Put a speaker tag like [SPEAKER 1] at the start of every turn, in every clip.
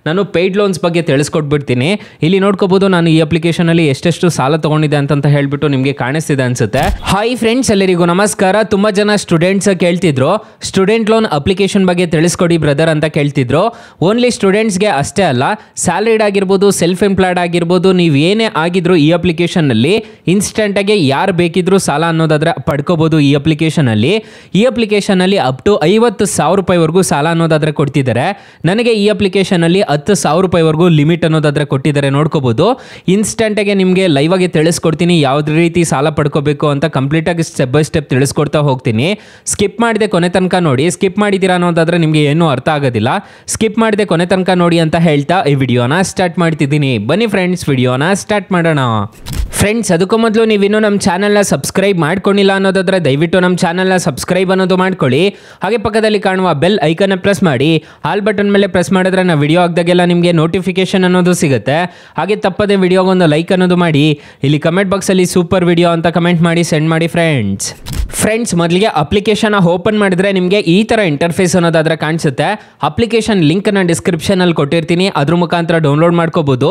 [SPEAKER 1] ನಾನು paid loans ಬಗ್ಗೆ ತಿಳಿಸ್ಕೊಟ್ಬಿಡ್ತೀನಿ. ಇಲ್ಲಿ ನೋಡ್ಕೋಬಹುದು ನಾನು ಈ ಅಪ್ಲಿಕೇಶನ್ ಅಲ್ಲಿ ಎಷ್ಟೆಷ್ಟು ಸಾಲ ತಗೊಂಡಿದೆ ಅಂತ ಹೇಳ್ಬಿಟ್ಟು ನಿಮಗೆ ಕಾಣಿಸ್ತಿದೆ ಅನ್ಸುತ್ತೆ. ಹಾಯ್ ಫ್ರೆಂಡ್ಸ್, ಎಲ್ಲರಿಗೂ ನಮಸ್ಕಾರ. ತುಂಬಾ ಜನ ಸ್ಟೂಡೆಂಟ್ಸ್ ಕೇಳ್ತಿದ್ರು ಸ್ಟೂಡೆಂಟ್ ಲೋನ್ ಅಪ್ಲಿಕೇಶನ್ ಬಗ್ಗೆ ತಿಳಿಸ್ಕೊಡಿ ಬ್ರದರ್ ಅಂತ ಕೇಳ್ತಿದ್ರು. ಓನ್ಲಿ ಸ್ಟೂಡೆಂಟ್ಸ್ಗೆ ಅಷ್ಟೇ ಅಲ್ಲ, ಸ್ಯಾಲರಿಡ್ ಆಗಿರ್ಬೋದು, ಸೆಲ್ಫ್ ಎಂಪ್ಲಾಯ್ಡ್ ಆಗಿರ್ಬೋದು, ನೀವು ಏನೇ ಆಗಿದ್ರು ಈ ಅಪ್ಲಿಕೇಶನ್ ಅಲ್ಲಿ ಇನ್ಸ್ಟೆಂಟ್ ಆಗಿ ಯಾರು ಬೇಕಿದ್ರು ಸಾಲ ಅನ್ನೋದಾದ್ರೆ ಪಡ್ಕೋಬಹುದು. ಈ ಅಪ್ಲಿಕೇಶನ್ ಅಲ್ಲಿ ಅಪ್ ಟು 50,000 ರೂಪಾಯಿವರೆಗೂ ಸಾಲ ಅನ್ನೋದಾದ್ರೆ ಕೊಡ್ತಿದ್ದಾರೆ. ನನಗೆ ಈ ಅಪ್ಲಿಕೇಶನ್ ಅಲ್ಲಿ 10,000 ರೂಪಾಯಿವರೆಗೂ ಲಿಮಿಟ್ ಅನ್ನೋದಾದ್ರೆ ಕೊಟ್ಟಿದ್ದಾರೆ. ನೋಡ್ಕೋಬಹುದು. ಇನ್ಸ್ಟೆಂಟ್ ಆಗಿ ನಿಮಗೆ ಲೈವ್ ಆಗಿ ತಿಳಿಸ್ಕೊಡ್ತೀನಿ ಯಾವ್ದು ರೀತಿ ಸಾಲ ಪಡ್ಕೋಬೇಕು ಅಂತ ಕಂಪ್ಲೀಟ್ ಆಗಿ ಸ್ಟೆಪ್ ಬೈ ಸ್ಟೆಪ್ ತಿಳಿಸ್ಕೊಡ್ತಾ ಹೋಗ್ತೀನಿ. ಸ್ಕಿಪ್ ಮಾಡದೆ ಕೊನೆ ತನಕ ನೋಡಿ. ಸ್ಕಿಪ್ ಮಾಡಿದ್ದೀರಾ ಅನ್ನೋದಾದ್ರೆ ನಿಮಗೆ ಏನೂ ಅರ್ಥ ಆಗೋದಿಲ್ಲ. ಸ್ಕಿಪ್ ಮಾಡದೆ ಕೊನೆ ತನಕ ನೋಡಿ ಅಂತ ಹೇಳ್ತಾ ಈ ವಿಡಿಯೋನ ಸ್ಟಾರ್ಟ್ ಮಾಡ್ತಿದ್ದೀನಿ. ಬನ್ನಿ ಫ್ರೆಂಡ್ಸ್, ವಿಡಿಯೋನ ಸ್ಟಾರ್ಟ್ ಮಾಡೋಣ. ಫ್ರೆಂಡ್ಸ್, ಅದಕ್ಕೂ ಮೊದಲು ನೀವಿನ್ನೂ ನಮ್ಮ ಚಾನಲ್ನ ಸಬ್ಸ್ಕ್ರೈಬ್ ಮಾಡ್ಕೊಂಡಿಲ್ಲ ಅನ್ನೋದಾದ್ರೆ ದಯವಿಟ್ಟು ನಮ್ಮ ಚಾನಲ್ನ ಸಬ್ಸ್ಕ್ರೈಬ್ ಅನ್ನೋದು ಮಾಡ್ಕೊಳ್ಳಿ. ಹಾಗೆ ಪಕ್ಕದಲ್ಲಿ ಕಾಣುವ ಬೆಲ್ ಐಕನ್ನ ಪ್ರೆಸ್ ಮಾಡಿ. ಆಲ್ ಬಟನ್ ಮೇಲೆ ಪ್ರೆಸ್ ಮಾಡಿದ್ರೆ ನಾವು ವಿಡಿಯೋ ಹಾಕಿದಾಗೆಲ್ಲ ನಿಮಗೆ ನೋಟಿಫಿಕೇಶನ್ ಅನ್ನೋದು ಸಿಗುತ್ತೆ. ಹಾಗೆ ತಪ್ಪದೆ ವಿಡಿಯೋಗೊಂದು ಲೈಕ್ ಅನ್ನೋದು ಮಾಡಿ. ಇಲ್ಲಿ ಕಮೆಂಟ್ ಬಾಕ್ಸಲ್ಲಿ ಸೂಪರ್ ವಿಡಿಯೋ ಅಂತ ಕಮೆಂಟ್ ಮಾಡಿ ಸೆಂಡ್ ಮಾಡಿ ಫ್ರೆಂಡ್ಸ್. ಮೊದಲಿಗೆ ಅಪ್ಲಿಕೇಶನ್ ಓಪನ್ ಮಾಡಿದ್ರೆ ನಿಮಗೆ ಈ ಥರ ಇಂಟರ್ಫೇಸ್ ಅನ್ನೋದಾದ್ರೆ ಕಾಣಿಸುತ್ತೆ. ಅಪ್ಲಿಕೇಶನ್ ಲಿಂಕ್ನ ಡಿಸ್ಕ್ರಿಪ್ಷನಲ್ಲಿ ಕೊಟ್ಟಿರ್ತೀನಿ, ಅದ್ರ ಮುಖಾಂತರ ಡೌನ್ಲೋಡ್ ಮಾಡ್ಕೋಬಹುದು.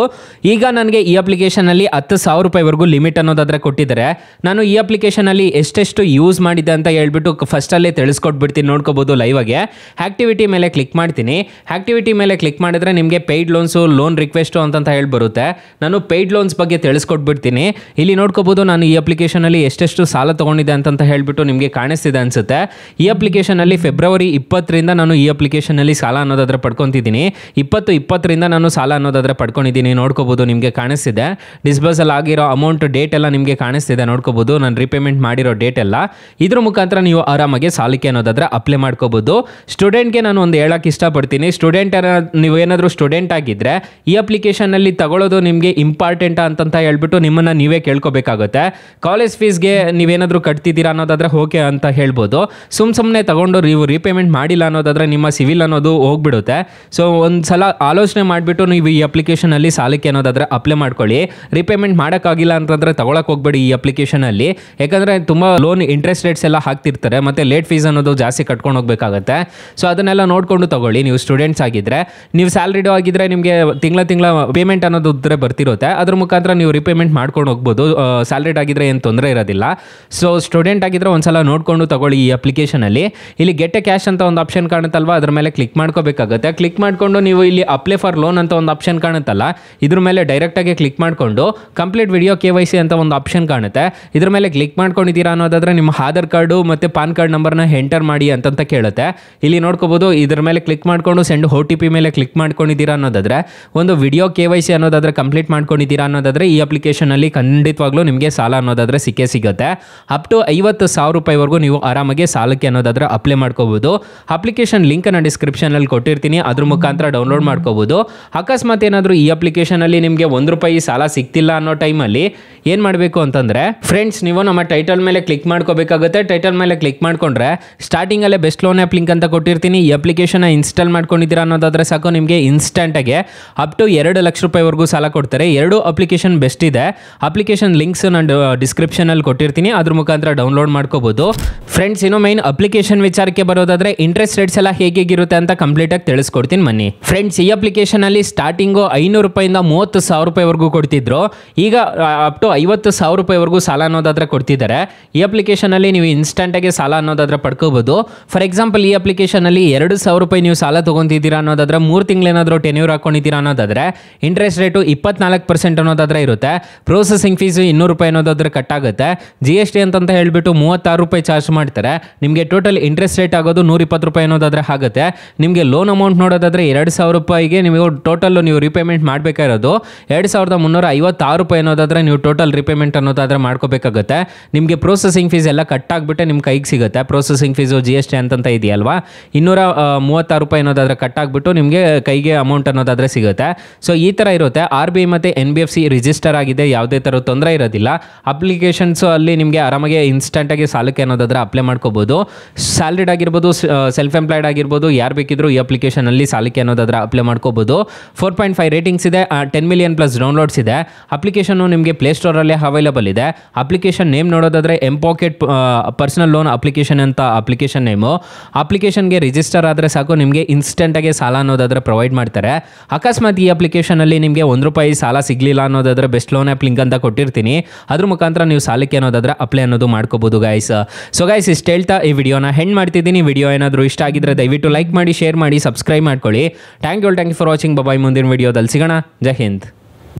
[SPEAKER 1] ಈಗ ನನಗೆ ಈ ಅಪ್ಲಿಕೇಶನಲ್ಲಿ 10,000 ರೂಪಾಯಿವರೆಗೂ ಲಿಮಿಟ್ ಅನ್ನೋದಾದ್ರೆ ಕೊಟ್ಟಿದ್ದಾರೆ. ನಾನು ಈ ಅಪ್ಲಿಕೇಶನಲ್ಲಿ ಎಷ್ಟೆಷ್ಟು ಯೂಸ್ ಮಾಡಿದೆ ಅಂತ ಹೇಳ್ಬಿಟ್ಟು ಫಸ್ಟಲ್ಲೇ ತಿಳಿಸ್ಕೊಟ್ಬಿಡ್ತೀನಿ. ನೋಡ್ಕೋಬಹುದು ಲೈವ್ ಆಗಿ. ಆಕ್ಟಿವಿಟಿ ಮೇಲೆ ಕ್ಲಿಕ್ ಮಾಡ್ತೀನಿ. ಆಕ್ಟಿವಿಟಿ ಮೇಲೆ ಕ್ಲಿಕ್ ಮಾಡಿದ್ರೆ ನಿಮಗೆ ಪೇಯ್ಡ್ ಲೋನ್ಸು, ಲೋನ್ ರಿಕ್ವೆಸ್ಟು ಅಂತ ಹೇಳಿ ಬರುತ್ತೆ. ನಾನು ಪೇಯ್ಡ್ ಲೋನ್ಸ್ ಬಗ್ಗೆ ತಿಳಿಸ್ಕೊಟ್ಬಿಡ್ತೀನಿ. ಇಲ್ಲಿ ನೋಡ್ಕೋಬಹುದು ನಾನು ಈ ಅಪ್ಲಿಕೇಶನಲ್ಲಿ ಎಷ್ಟೆಷ್ಟು ಸಾಲ ತಗೊಂಡಿದೆ ಅಂತ ಹೇಳ್ಬಿಟ್ಟು ನಿಮಗೆ ಕಾಣಿಸ್ತಿದೆ ಅನ್ಸುತ್ತೆ. ಈ ಅಪ್ಲಿಕೇಶನ್ ಅಲ್ಲಿ ಫೆಬ್ರವರಿ 20ರಿಂದ ನಾನು ಈ ಅಪ್ಲಿಕೇಶನ್ ಅಲ್ಲಿ ಸಾಲ ಅನ್ನೋದಾದ್ರೆ ಪಡ್ಕೊಂತಿದ್ದೀನಿ. 2020ರಿಂದ ನಾನು ಸಾಲ ಅನ್ನೋದಾದ್ರೆ ಪಡ್ಕೊಂಡಿದ್ದೀನಿ. ನೋಡ್ಕೋಬಹುದು, ನಿಮಗೆ ಕಾಣಿಸ್ತಿದೆ. ಡಿಸ್ಬರ್ಸಲ್ ಆಗಿರೋ ಅಮೌಂಟ್ ಡೇಟ್ ಎಲ್ಲ ನಿಮಗೆ ಕಾಣಿಸ್ತಿದೆ. ನೋಡ್ಕೋಬಹುದು ನಾನು ರೀಪೇಮೆಂಟ್ ಮಾಡಿರೋ ಡೇಟ್ ಎಲ್ಲ. ಇದ್ರ ಮುಖಾಂತರ ನೀವು ಆರಾಮಾಗಿ ಸಾಲಕ್ಕೆ ಅನ್ನೋದಾದ್ರೆ ಅಪ್ಲೈ ಮಾಡ್ಕೋಬಹುದು. ಸ್ಟೂಡೆಂಟ್ಗೆ ನಾನು ಒಂದು ಹೇಳಕ್ಕೆ ಇಷ್ಟಪಡ್ತೀನಿ. ನೀವೇನಾದರೂ ಸ್ಟೂಡೆಂಟ್ ಆಗಿದ್ರೆ ಈ ಅಪ್ಲಿಕೇಶನ್ ಅಲ್ಲಿ ತಗೊಳ್ಳೋದು ನಿಮಗೆ ಇಂಪಾರ್ಟೆಂಟ್ ಅಂತ ಹೇಳ್ಬಿಟ್ಟು ನಿಮ್ಮನ್ನ ನೀವೇ ಕೇಳ್ಕೋಬೇಕಾಗುತ್ತೆ. ಕಾಲೇಜ್ ಫೀಸ್ಗೆ ನೀವೇನಾದರೂ ಕಟ್ತಿದ್ದೀರಾ ಅನ್ನೋದಾದ್ರೆ ಓಕೆ ಅಂತ ಹೇಳ್ಬೋದು. ಸುಮ್ಮನೆ ತಗೊಂಡು ನೀವು ರೀಪೇಮೆಂಟ್ ಮಾಡಿಲ್ಲ ಅನ್ನೋದಾದ್ರೆ ನಿಮ್ಮ ಸಿವಿಲ್ ಅನ್ನೋದು ಹೋಗ್ಬಿಡುತ್ತೆ. ಸೊ ಒಂದ್ಸಲ ಆಲೋಚನೆ ಮಾಡಿಬಿಟ್ಟು ನೀವು ಈ ಅಪ್ಲಿಕೇಶನ್ ಅಲ್ಲಿ ಸಾಲಕ್ಕೆ ಅನ್ನೋದಾದ್ರೆ ಅಪ್ಲೈ ಮಾಡ್ಕೊಳ್ಳಿ. ರೀಪೇಮೆಂಟ್ ಮಾಡೋಕ್ಕಾಗಿಲ್ಲ ಅಂತಂದ್ರೆ ತಗೊಳಕ್ ಹೋಗ್ಬೇಡಿ ಈ ಅಪ್ಲಿಕೇಶನ್ ಅಲ್ಲಿ. ಯಾಕಂದ್ರೆ ತುಂಬಾ ಲೋನ್ ಇಂಟ್ರೆಸ್ಟ್ ರೇಟ್ಸ್ ಎಲ್ಲ ಹಾಕ್ತಿರ್ತಾರೆ, ಮತ್ತೆ ಲೇಟ್ ಫೀಸ್ ಅನ್ನೋದು ಜಾಸ್ತಿ ಕಟ್ಕೊಂಡು ಹೋಗ್ಬೇಕಾಗತ್ತೆ. ಸೊ ಅದನ್ನೆಲ್ಲ ನೋಡ್ಕೊಂಡು ತಗೊಳ್ಳಿ. ನೀವು ಸ್ಟೂಡೆಂಟ್ಸ್ ಆಗಿದ್ರೆ, ನೀವು ಸ್ಯಾಲರಿಡ್ ಆಗಿದ್ರೆ ನಿಮಗೆ ತಿಂಗಳ ಪೇಮೆಂಟ್ ಅನ್ನೋದು ಬರ್ತಿರುತ್ತೆ. ಅದ್ರ ಮುಖಾಂತರ ನೀವು ರೀಪೇಮೆಂಟ್ ಮಾಡ್ಕೊಂಡು ಹೋಗ್ಬೋದು. ಸ್ಯಾಲರಿಡ್ ಆಗಿದ್ರೆ ಏನು ತೊಂದರೆ ಇರೋದಿಲ್ಲ. ಸೊ ಸ್ಟೂಡೆಂಟ್ ಆಗಿದ್ರೆ ಒಂದ್ಸಲ ನೋಡ್ಕೊಂಡು ತಗೊಳ್ಳಿ ಈ ಅಪ್ಲಿಕೇಶನ್ ಅಲ್ಲಿ. ಇಲ್ಲಿ ಗೆಟ್ ಎ ಕ್ಯಾಶ್ ಅಂತ ಒಂದು ಆಪ್ಷನ್ ಕಾಣುತ್ತಲ್ವಾ, ಅದ್ರ ಮೇಲೆ ಕ್ಲಿಕ್ ಮಾಡ್ಕೋಬೇಕಾಗುತ್ತೆ. ಕ್ಲಿಕ್ ಮಾಡ್ಕೊಂಡು ನೀವು ಇಲ್ಲಿ ಅಪ್ಲೈ ಫಾರ್ ಲೋನ್ ಅಂತ ಒಂದು ಆಪ್ಷನ್ ಕಾಣುತ್ತಲ್ಲ, ಇದ್ರ ಮೇಲೆ ಡೈರೆಕ್ಟ್ ಆಗಿ ಕ್ಲಿಕ್ ಮಾಡ್ಕೊಂಡು ಕಂಪ್ಲೀಟ್ ವಿಡಿಯೋ KYC ಅಂತ ಒಂದು ಆಪ್ಷನ್ ಕಾಣುತ್ತೆ. ಇದ್ರ ಮೇಲೆ ಕ್ಲಿಕ್ ಮಾಡ್ಕೊಂಡಿದ್ದೀರಾ ಅನ್ನೋದಾದ್ರೆ ನಿಮ್ಮ ಆಧಾರ್ ಕಾರ್ಡು ಮತ್ತೆ ಪಾನ್ ಕಾರ್ಡ್ ನಂಬರ್ನ ಎಂಟರ್ ಮಾಡಿ ಅಂತ ಕೇಳುತ್ತೆ. ಇಲ್ಲಿ ನೋಡ್ಕೋಬಹುದು. ಇದ್ರ ಮೇಲೆ ಕ್ಲಿಕ್ ಮಾಡ್ಕೊಂಡು ಸೆಂಡ್ OTP ಮೇಲೆ ಕ್ಲಿಕ್ ಮಾಡ್ಕೊಂಡಿದ್ದೀರಾ ಅನ್ನೋದಾದ್ರೆ, ಒಂದು ವಿಡಿಯೋ KYC ಅನ್ನೋದಾದ್ರೆ ಕಂಪ್ಲೀಟ್ ಮಾಡ್ಕೊಂಡಿದ್ದೀರಾ ಅನ್ನೋದಾದ್ರೆ ಈ ಅಪ್ಲಿಕೇಶನ್ ಅಲ್ಲಿ ಖಂಡಿತವಾಗ್ಲೂ ನಿಮಗೆ ಸಾಲ ಅನ್ನೋದಾದ್ರೆ ಸಿಗುತ್ತೆ. ಅಪ್ ಟು 50,000 ರೂಪಾಯಿವರೆಗೂ ನೀವು ಆರಾಮಾಗಿ ಸಾಲಕ್ಕೆ ಅನ್ನೋದಾದ್ರೆ ಅಪ್ಲೈ ಮಾಡ್ಕೋಬಹುದು. ಅಪ್ಲಿಕೇಶನ್ ಲಿಂಕ್ ಅನ್ನ ಡಿಸ್ಕ್ರಿಪ್ಷನ್ ಅಲ್ಲಿ ಕೊಟ್ಟಿರ್ತೀನಿ, ಅದ್ರ ಮುಖಾಂತರ ಡೌನ್ಲೋಡ್ ಮಾಡ್ಕೋಬಹುದು. ಅಕಸ್ಮಾತ್ ಏನಾದರೂ ಈ ಅಪ್ಲಿಕೇಶನ್ ಅಲ್ಲಿ ನಿಮಗೆ ₹1 ಸಾಲ ಸಿಗ್ತಿಲ್ಲ ಅನ್ನೋ ಟೈಮಲ್ಲಿ ಏನ್ ಮಾಡಬೇಕು ಅಂತಂದ್ರೆ ಫ್ರೆಂಡ್ಸ್, ನೀವು ನಮ್ಮ ಟೈಟಲ್ ಮೇಲೆ ಕ್ಲಿಕ್ ಮಾಡ್ಕೋಬೇಕಾಗುತ್ತೆ. ಟೈಟಲ್ ಮೇಲೆ ಕ್ಲಿಕ್ ಮಾಡ್ಕೊಂಡ್ರೆ ಸ್ಟಾರ್ಟಿಂಗ್ ಅಲ್ಲೇ ಬೆಸ್ಟ್ ಲೋನ್ ಆ್ಯಪ್ ಲಿಂಕ್ ಅಂತ ಕೊಟ್ಟಿರ್ತೀನಿ. ಈ ಅಪ್ಲಿಕೇಶನ್ ಇನ್ಸ್ಟಾಲ್ ಮಾಡ್ಕೊಂಡಿದ್ದೀರಾ ಅನ್ನೋದಾದ್ರೆ ಸಾಕು, ನಿಮಗೆ ಇನ್ಸ್ಟೆಂಟ್ ಆಗಿ ಅಪ್ ಟು 2 ಲಕ್ಷ ರೂಪಾಯಿವರೆಗೂ ಸಾಲ ಕೊಡ್ತಾರೆ. 2 ಅಪ್ಲಿಕೇಶನ್ ಬೆಸ್ಟ್ ಇದೆ. ಅಪ್ಲಿಕೇಶನ್ ಲಿಂಕ್ಸ್ ನಾನು ಡಿಸ್ಕ್ರಿಪ್ಷನ್ ಅಲ್ಲಿ ಕೊಟ್ಟಿರ್ತೀನಿ, ಅದ್ರ ಮುಖಾಂತರ ಡೌನ್ಲೋಡ್ ಮಾಡ್ಕೋಬಹುದು. ಫ್ರೆಂಡ್ಸ್, ಇನ್ನು ಮೈನ್ ಅಪ್ಲಿಕೇಶನ್ ವಿಚಾರಕ್ಕೆ ಬರೋದಾದ್ರೆ ಇಂಟ್ರೆಸ್ಟ್ ರೇಟ್ಸ್ ಎಲ್ಲ ಹೇಗಿರುತ್ತೆ ಅಂತ ಕಂಪ್ಲೀಟ್ ಆಗಿ ತಿಳಿಸ್ಕೊಡ್ತೀನಿ ಬನ್ನಿ. ಫ್ರೆಂಡ್ಸ್, ಈ ಅಪ್ಲಿಕೇಶನ್ ಅಲ್ಲಿ ಸ್ಟಾರ್ಟಿಂಗು ₹500 ಇಂದ ₹30,000 ರೂಪಾಯಿವರೆಗೂ ಕೊಡ್ತಿದ್ರು. ಈಗ ಅಪ್ ಟು ₹50,000 ರೂಪಾಯಿವರೆಗೂ ಸಾಲ ಅನ್ನೋದಾದ್ರೆ ಕೊಡ್ತಿದ್ದಾರೆ. ಈ ಅಪ್ಲಿಕೇಶನ್ ಅಲ್ಲಿ ನೀವು ಇನ್ಸ್ಟೆಂಟ್ ಆಗಿ ಸಾಲ ಅನ್ನೋದಾದ್ರೆ ಪಡ್ಕೋಬಹುದು. ಫಾರ್ ಎಕ್ಸಾಂಪಲ್, ಈ ಅಪ್ಲಿಕೇಶನ್ ಅಲ್ಲಿ ₹2,000 ರೂಪಾಯಿ ನೀವು ಸಾಲ ತಗೊಂತಿದ್ದೀರಾ ಅನ್ನೋದಾದ್ರೆ 3 ತಿಂಗಳೇನಾದರೂ ಟೆನ್ಯೂರ್ ಹಾಕೊಂಡಿದ್ದೀರಾ ಅನ್ನೋದಾದ್ರೆ ಇಂಟ್ರೆಸ್ಟ್ ರೇಟು 24% ಅನ್ನೋದಾದ್ರೆ ಇರುತ್ತೆ. ಪ್ರೊಸೆಸಿಂಗ್ ಫೀಸ್ ₹200 ಅನ್ನೋದಾದ್ರೆ ಕಟ್ ಆಗುತ್ತೆ. GST ಅಂತ ಹೇಳ್ಬಿಟ್ಟು ₹36 ಚಾರ್ಜ್ ಮಾಡ್ತಾರೆ. ನಿಮಗೆ ಟೋಟಲ್ ಇಂಟ್ರೆಸ್ಟ್ ರೇಟ್ ಆಗೋದು ₹120 ಅನ್ನೋದಾದ್ರೆ ಆಗುತ್ತೆ. ನಿಮಗೆ ಲೋನ್ ಅಮೌಂಟ್ ನೋಡೋದಾದ್ರೆ ₹2,000 ರೂಪಾಯಿಗೆ ನೀವು ಟೋಟಲ್ ನೀವು ರೀಪೇಮೆಂಟ್ ಮಾಡಬೇಕಾಗಿರೋದು ₹2,356 ಅನ್ನೋದಾದ್ರೆ ನೀವು ಟೋಟಲ್ ರೀಪೇಮೆಂಟ್ ಅನ್ನೋದಾದ್ರೆ ಮಾಡ್ಕೋಬೇಕಾಗುತ್ತೆ. ನಿಮಗೆ ಪ್ರೊಸೆಸಿಂಗ್ ಫೀಸ್ ಎಲ್ಲ ಕಟ್ ಆಗಿಬಿಟ್ಟೆ ನಿಮ್ಮ ಕೈಗೆ ಸಿಗುತ್ತೆ. ಪ್ರೊಸೆಸಿಂಗ್ ಫೀಸು GST ಅಂತ ಇದೆಯಲ್ವಾ, ₹236 ಅನ್ನೋದಾದ್ರೆ ಕಟ್ ಆಗಿಬಿಟ್ಟು ನಿಮಗೆ ಕೈಗೆ ಅಮೌಂಟ್ ಅನ್ನೋದಾದ್ರೆ ಸಿಗುತ್ತೆ. ಸೊ ಈ ಥರ ಇರುತ್ತೆ. RBI ಮತ್ತು NBFC ರಿಜಿಸ್ಟರ್ ಆಗಿದೆ, ಯಾವುದೇ ಥರ ತೊಂದರೆ ಇರೋದಿಲ್ಲ. ಅಪ್ಲಿಕೇಶನ್ಸು ಅಲ್ಲಿ ನಿಮಗೆ ಆರಾಮಾಗಿ ಇನ್ಸ್ಟೆಂಟಾಗಿ ಆಗಿ ಸಾಲಕ್ಕೆ ಅನ್ನೋದಾದ್ರೆ ಅಪ್ಲೈ ಮಾಡ್ಕೋಬೋದು. ಸ್ಯಾಲ್ರಿಡ್ ಆಗಿರ್ಬೋದು, ಸೆಲ್ಫ್ ಎಂಪ್ಲಾಯ್ಡ್ ಆಗಿರ್ಬೋದು, ಯಾರು ಬೇಕಿದ್ರು ಈ ಅಪ್ಲಿಕೇಶನಲ್ಲಿ ಸಾಲಕ್ಕೆ ಅನ್ನೋದಾದ್ರೆ ಅಪ್ಲೈ ಮಾಡ್ಕೋಬೋದು. 4.5 ರೇಟಿಂಗ್ಸ್ ಇದೆ, 10 ಮಿಲಿಯನ್ ಪ್ಲಸ್ ಡೌನ್ಲೋಡ್ಸ್ ಇದೆ. ಅಪ್ಲಿಕೇಶನ್ನು ನಿಮಗೆ ಪ್ಲೇಸ್ಟೋರಲ್ಲೇ ಅವೈಲೇಬಲ್ ಇದೆ. ಅಪ್ಲಿಕೇಶನ್ ನೇಮ್ ನೋಡೋದಾದ್ರೆ ಎಂಪಾಕೆಟ್ ಪರ್ಸನಲ್ ಲೋನ್ ಅಪ್ಲಿಕೇಶನ್ ಅಂತ ಅಪ್ಲಿಕೇಶನ್ ನೇಮು. ಅಪ್ಲಿಕೇಶನ್ಗೆ ರಿಜಿಸ್ಟರ್ ಆದರೆ ಸಾಕು, ನಿಮಗೆ ಇನ್ಸ್ಟೆಂಟಾಗಿ ಸಾಲ ಅನ್ನೋದಾದ್ರೆ ಪ್ರೊವೈಡ್ ಮಾಡ್ತಾರೆ. ಅಕಸ್ಮಾತ್ ಈ ಅಪ್ಲಿಕೇಶನಲ್ಲಿ ನಿಮಗೆ ₹1 ಸಾಲ ಸಿಗಲಿಲ್ಲ ಅನ್ನೋದಾದ್ರೆ ಬೆಸ್ಟ್ ಲೋನ್ ಆ್ಯಪ್ ಲಿಂಕ್ ಅಂತ ಕೊಟ್ಟಿರ್ತೀನಿ, ಅದ್ರ ಮುಖಾಂತರ ನೀವು ಸಾಲಕ್ಕೆ ಅನ್ನೋದಾದ್ರೆ ಅಪ್ಲೈ ಅನ್ನೋದು ಮಾಡ್ಕೋಬೋದು ಗೈಸ್. ಸೊ ಗೈಸ್, ಇಷ್ಟು ಹೇಳ್ತಾ ಈ ವಿಡಿಯೋನ ಹೆಂಡ್ ಮಾಡ್ತಿದ್ದೀನಿ. ವಿಡಿಯೋ ಏನಾದರೂ ಇಷ್ಟ ಆಗಿದ್ರೆ ದಯವಿಟ್ಟು ಲೈಕ್ ಮಾಡಿ, ಶೇರ್ ಮಾಡಿ, ಸಬ್ಸ್ಕ್ರೈಬ್ ಮಾಡ್ಕೊಳ್ಳಿ. Thank you for watching. Bye, ಮುಂದಿನ ವಿಡಿಯೋದಲ್ಲಿ ಸಿಗೋಣ. ಜೈ ಹಿಂದ್.